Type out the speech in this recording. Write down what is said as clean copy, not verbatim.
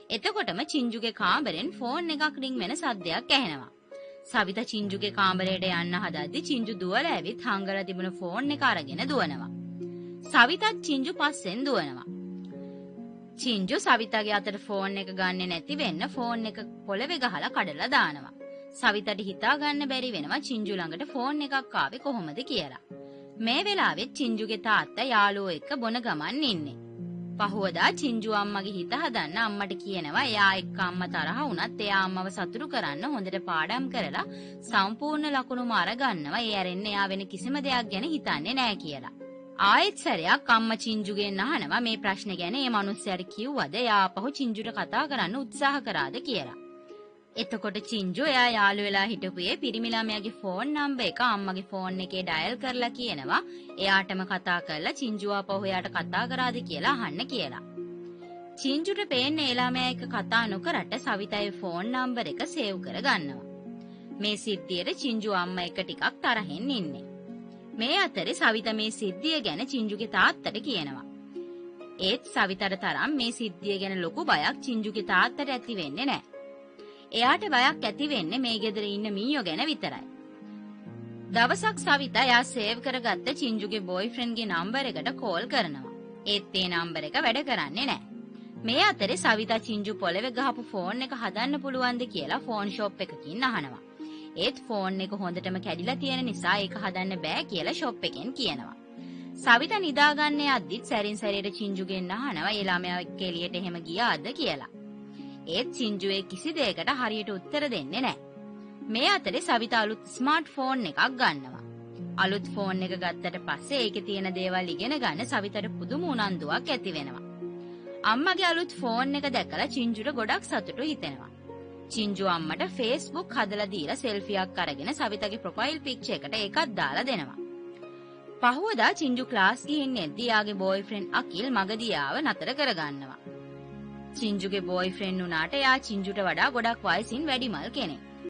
එතකොටම චින්ජුගේ කාමරෙන් phone එකක් රින් වෙන සද්දයක් ඇහෙනවා. සවිතා චින්ජුගේ කාමරයට යන්න හදද්දි චින්ජු දුවලා ඇවිත් හංගලා තිබුණ ෆෝන් එක අරගෙන දුවනවා. සවිතාත් චින්ජු පස්සෙන් දුවනවා. චින්ජු සවිතාගේ අතට ෆෝන් එක ගන්නෙ නැති වෙන්න ෆෝන් එක පොළවේ ගහලා කඩලා දානවා. සවිතාට හිතා ගන්න බැරි වෙනවා චින්ජු ළඟට ෆෝන් එකක් ආවේ කොහොමද කියලා. මේ වෙලාවෙත් චින්ජුගේ තාත්තා යාළුවෝ එක්ක බොන ගමන් ඉන්නේ. පහුවදා චින්ජු අම්මගේ හිත හදන්න අම්මට කියනවා එයා එක්ක අම්මා තරහ වුණත් එයා අම්මව සතුටු කරන්න හොඳට පාඩම් කරලා සම්පූර්ණ ලකුණුම අරගන්නවා. ඒ ඇරෙන්න එයා වෙන කිසිම දෙයක් ගැන හිතන්නේ නැහැ කියලා. ආයෙත් සැරයක් අම්මා චින්ජුගෙන් අහනවා මේ ප්‍රශ්නේ ගැන ඒ මිනිස්සයාට කිව්වද එයා ආපහු චින්ජුට කතා කරන්න උත්සාහ කරාද කියලා. එතකොට චින්ජු එයා යාළු වෙලා හිටපු ඒ පිරිමි ළමයාගේ ෆෝන් නම්බර් එක අම්මගේ ෆෝන් එකේ ඩයල් කරලා කියනවා එයාටම කතා කරලා චින්ජු ආපහු එයාට කතා කරාද කියලා අහන්න කියලා. චින්ජුට පේන්නේ ඒ ළමයා එක්ක කතා නොකරට සවිතාගේ ෆෝන් නම්බර් එක සේව් කරගන්නවා. මේ සිද්ධියට චින්ජු අම්මා එක ටිකක් තරහින් ඉන්නේ. මේ අතරේ සවිතා මේ සිද්ධිය ගැන චින්ජුගේ තාත්තට කියනවා. ඒත් සවිතාට තරම් මේ සිද්ධිය ගැන ලොකු බයක් චින්ජුගේ තාත්තට ඇති වෙන්නේ නැහැ. එයාට බයක් ඇති වෙන්නේ මේ ගෙදර ඉන්න මීයෝ ගැන විතරයි. දවසක් සවිතා එයා සේව් කරගත්ත චින්ජුගේ බොයිෆ්‍රෙන්ඩ්ගේ නම්බර් එකට කෝල් කරනවා. ඒත් ඒ නම්බර් එක වැඩ කරන්නේ නැහැ. මේ අතරේ සවිතා චින්ජු පොළවේ ගහපු ෆෝන් එක හදන්න පුළුවන්ද කියලා ෆෝන් ෂොප් එකකින් අහනවා. ඒත් ෆෝන් එක හොඳටම කැඩිලා තියෙන නිසා ඒක හදන්න බෑ කියලා ෂොප් එකෙන් කියනවා. සවිතා නිදාගන්න යද්දිත් සැරින් සැරේට චින්ජුගෙන් අහනවා ඒ ළමයා එක්ක එළියට එහෙම ගියාද කියලා. ඒත් චින්ජුවේ කිසි දෙයකට හරියට උත්තර දෙන්නේ නැහැ. මේ අතරේ සවිතා අලුත් ස්මාර්ට් ෆෝන් එකක් ගන්නවා. අලුත් ෆෝන් එක ගත්තට පස්සේ ඒකේ තියෙන දේවල් ඉගෙන ගන්න සවිතාට පුදුම උනන්දුවක් ඇති වෙනවා. අම්මගේ අලුත් ෆෝන් එක දැකලා චින්ජුට ගොඩක් සතුටු හිතෙනවා. චින්ජු අම්මට Facebook හදලා දීලා සෙල්ෆියක් අරගෙන සවිතාගේ ප්‍රොෆයිල් පික්චර් එකට ඒකත් දාලා දෙනවා. පහුවදා චින්ජු ක්ලාස් ගිහින් එද්දී යාගේ බොයිෆ්‍රෙන්ඩ් අකිල් මගදී ආව නතර කරගන්නවා. චින්ජුගේ බොයිෆ්‍රෙන්ඩ් උනාට එයා චින්ජුට වඩා ගොඩක් වයසින් වැඩිමල් කෙනෙක්.